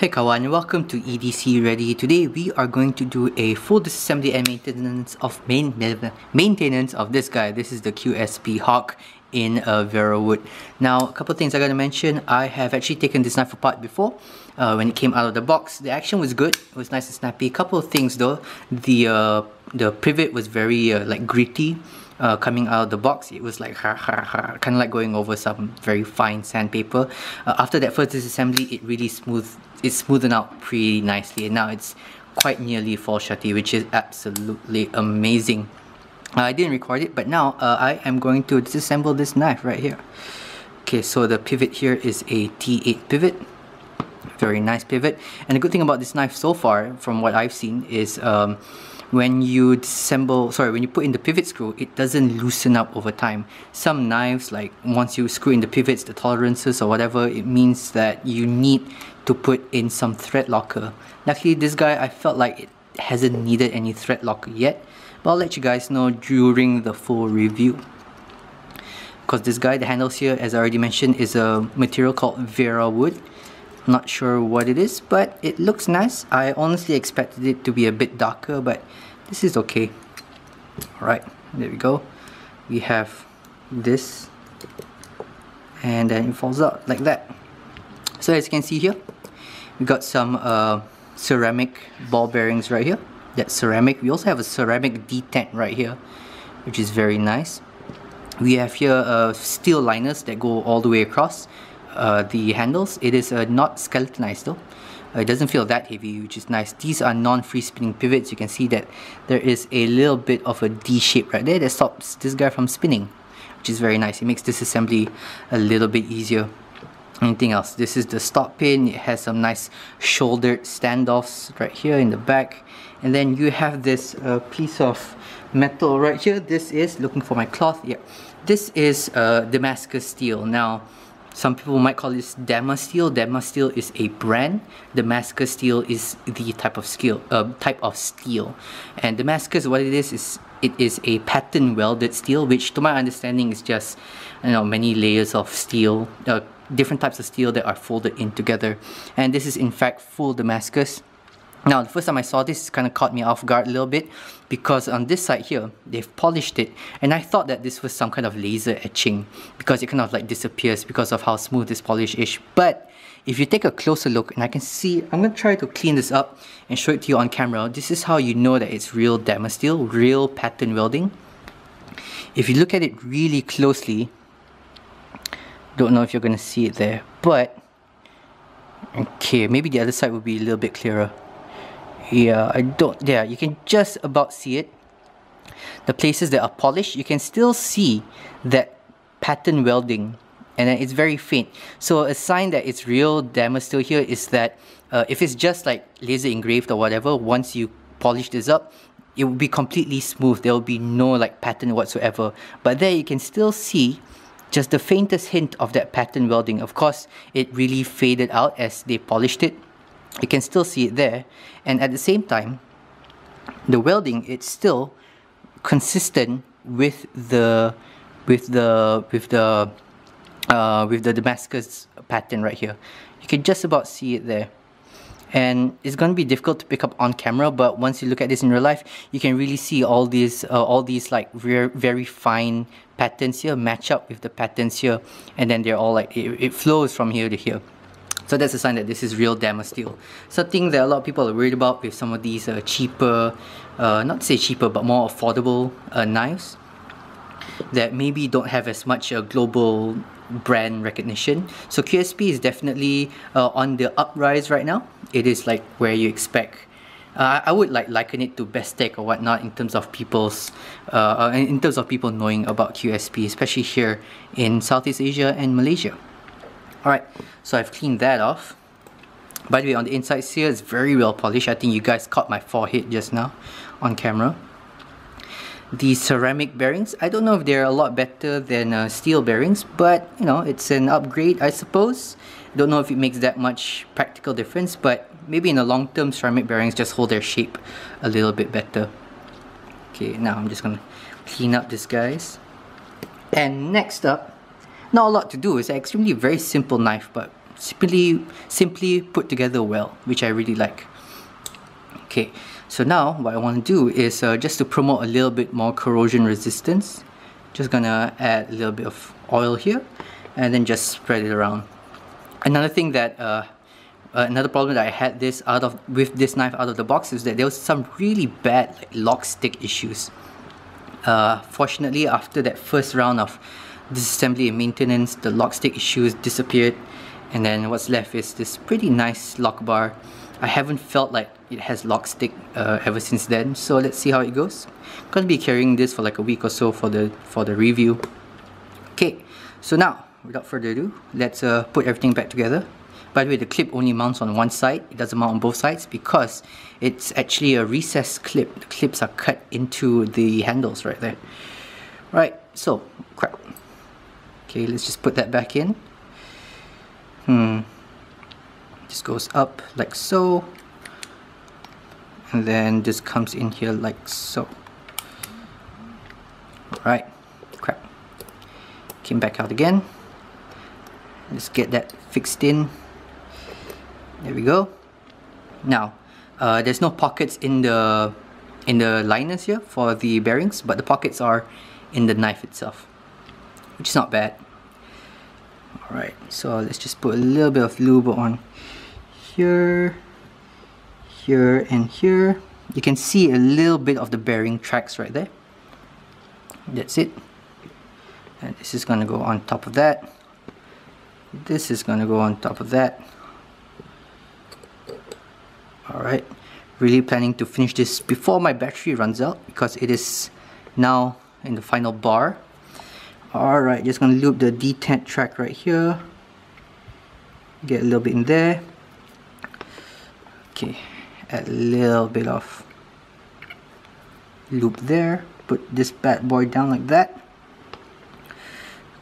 Hey kawan, welcome to EDCReady. Today we are going to do a full disassembly and maintenance of this guy. This is the QSP Hawk in Vera wood. Now, a couple of things I gotta mention. I have actually taken this knife apart before. When it came out of the box, the action was good. It was nice and snappy. A couple of things though. The pivot was very like gritty. Coming out of the box, it was like kind of like going over some very fine sandpaper. After that first disassembly, it really smoothened out pretty nicely, and now it's quite nearly fall shutty, which is absolutely amazing. I didn't record it, but now I am going to disassemble this knife right here. Okay, so the pivot here is a T8 pivot. Very nice pivot, and the good thing about this knife so far, from what I've seen, is when you put in the pivot screw, it doesn't loosen up over time. Some knives, like once you screw in the pivots, the tolerances or whatever, it means that you need to put in some thread locker. Luckily, this guy, I felt like it hasn't needed any thread locker yet, but I'll let you guys know during the full review. Because this guy, the handles here, as I already mentioned, is a material called Vera wood. Not sure what it is, but it looks nice. I honestly expected it to be a bit darker, but this is okay. Alright, there we go. We have this, and then it falls out like that. So as you can see here, we got some ceramic ball bearings right here. That's ceramic. We also have a ceramic detent right here, which is very nice. We have here steel liners that go all the way across the handles. It is not skeletonized though. It doesn't feel that heavy, which is nice. These are non-free spinning pivots. You can see that there is a little bit of a D shape right there that stops this guy from spinning, which is very nice. It makes this assembly a little bit easier. Anything else? This is the stop pin. It has some nice shouldered standoffs right here in the back, and then you have this piece of metal right here. This is, looking for my cloth, yeah, this is Damascus Steel. Now, some people might call this Damascus Steel. Damascus Steel is a brand. Damascus Steel is the type of steel. And Damascus, what it is it is a pattern welded steel, which to my understanding is just, you know, many layers of steel, different types of steel that are folded in together. And this is in fact full Damascus. Now, the first time I saw this, it kind of caught me off guard a little bit, because on this side here, they've polished it, and I thought that this was some kind of laser etching, because it kind of like disappears because of how smooth this polish is. But if you take a closer look, and I can see, I'm going to try to clean this up and show it to you on camera. This is how you know that it's real Damascus Steel, real pattern welding. If you look at it really closely, don't know if you're going to see it there, but okay, maybe the other side will be a little bit clearer. Yeah, you can just about see it. The places that are polished, you can still see that pattern welding, and then it's very faint. So a sign that it's real Damascus Steel here is that if it's just like laser engraved or whatever, once you polish this up, it will be completely smooth. There will be no like pattern whatsoever. But there you can still see just the faintest hint of that pattern welding. Of course, it really faded out as they polished it. You can still see it there, and at the same time, the welding, it's still consistent with the Damascus pattern right here. You can just about see it there, and it's going to be difficult to pick up on camera, but once you look at this in real life, you can really see all these like very fine patterns here match up with the patterns here, and then they're all like it flows from here to here. So that's a sign that this is real Damascus Steel. Something that a lot of people are worried about with some of these cheaper, not to say cheaper, but more affordable knives that maybe don't have as much global brand recognition. So QSP is definitely on the uprise right now. It is like where you expect. I would like liken it to Best Tech or whatnot in terms of people knowing about QSP, especially here in Southeast Asia and Malaysia. Alright, so I've cleaned that off. By the way, on the inside here, it's very well polished. I think you guys caught my forehead just now on camera. These ceramic bearings, I don't know if they're a lot better than steel bearings, but you know, it's an upgrade, I suppose. Don't know if it makes that much practical difference, but maybe in the long term, ceramic bearings just hold their shape a little bit better. Okay, now I'm just gonna clean up this, guys. And next up, not a lot to do. It's an extremely very simple knife, but simply put together well, which I really like. Okay, so now what I want to do is just to promote a little bit more corrosion resistance, just gonna add a little bit of oil here and then just spread it around. Another thing that another problem that I had with this knife out of the box is that there was some really bad lock stick issues. Fortunately, after that first round of disassembly and maintenance, the lock stick issues disappeared, and then what's left is this pretty nice lock bar. I haven't felt like it has lock stick ever since then, so let's see how it goes. I'm gonna be carrying this for like a week or so for the review. Okay, so now without further ado, let's put everything back together. By the way, the clip only mounts on one side, it doesn't mount on both sides because it's actually a recessed clip. The clips are cut into the handles right there. Right, so crap. Okay, let's just put that back in. Just goes up like so, and then this comes in here like so. Right, crap. Came back out again. Let's get that fixed in. There we go. Now, there's no pockets in the liners here for the bearings, but the pockets are in the knife itself, which is not bad. Alright, so let's just put a little bit of lube on here, here, and here. You can see a little bit of the bearing tracks right there. That's it. And this is gonna go on top of that. This is gonna go on top of that. Alright, really planning to finish this before my battery runs out because it is now in the final bar. Alright, just gonna loop the detent track right here. Get a little bit in there. Okay, add a little bit of loop there. Put this bad boy down like that.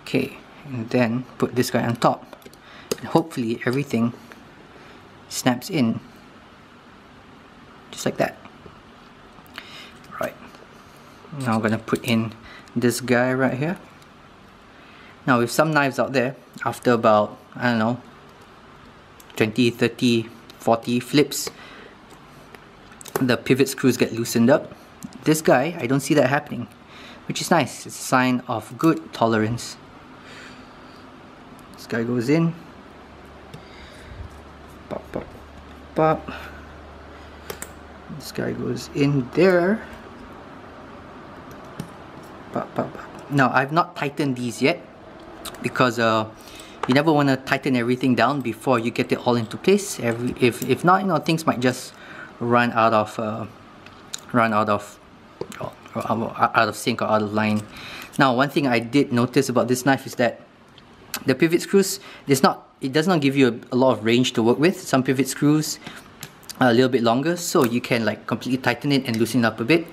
Okay, and then put this guy on top. And hopefully everything snaps in. Just like that. Right. Now I'm gonna put in this guy right here. Now with some knives out there, after about, I don't know, 20, 30, 40 flips, the pivot screws get loosened up. This guy, I don't see that happening, which is nice. It's a sign of good tolerance. This guy goes in. Pop, pop, pop. This guy goes in there. Pop, pop, pop. Now, I've not tightened these yet because you never want to tighten everything down before you get it all into place. If not, you know, things might just run out of sync or out of line. Now, one thing I did notice about this knife is that the pivot screws, it does not give you a lot of range to work with. Some pivot screws are a little bit longer, so you can like completely tighten it and loosen it up a bit,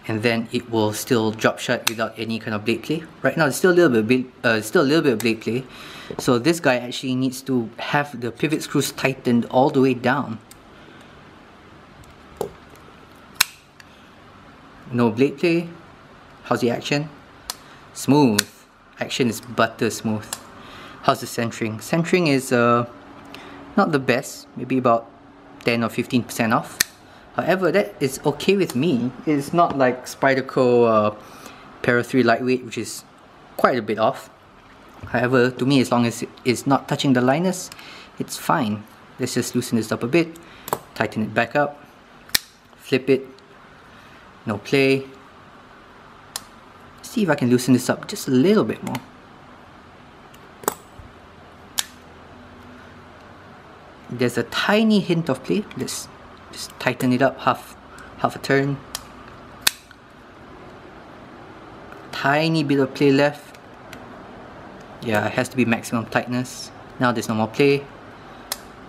and then it will still drop shut without any kind of blade play. Right now, it's still a little bit of blade play. So this guy actually needs to have the pivot screws tightened all the way down. No blade play. How's the action? Smooth. Action is butter smooth. How's the centering? Centering is not the best. Maybe about 10 or 15% off. However, that is okay with me. It's not like Spyderco Para 3 Lightweight, which is quite a bit off. However, to me, as long as it's not touching the liners, it's fine. Let's just loosen this up a bit, tighten it back up, flip it, no play. See if I can loosen this up just a little bit more. There's a tiny hint of play. Let's just tighten it up half a turn. Tiny bit of play left. Yeah, it has to be maximum tightness. Now there's no more play.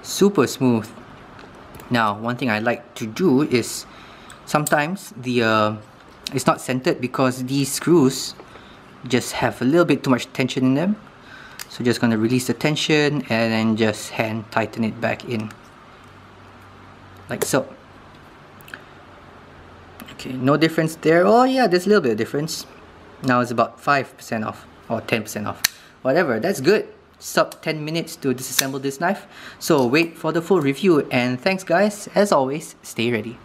Super smooth. Now, one thing I like to do is sometimes it's not centered because these screws just have a little bit too much tension in them. So just gonna release the tension and then just hand tighten it back in. Like so. Okay, no difference there. Oh yeah, there's a little bit of difference. Now it's about 5% off or 10% off. Whatever, that's good. sub 10 minutes to disassemble this knife. So wait for the full review, and thanks guys, as always, stay ready.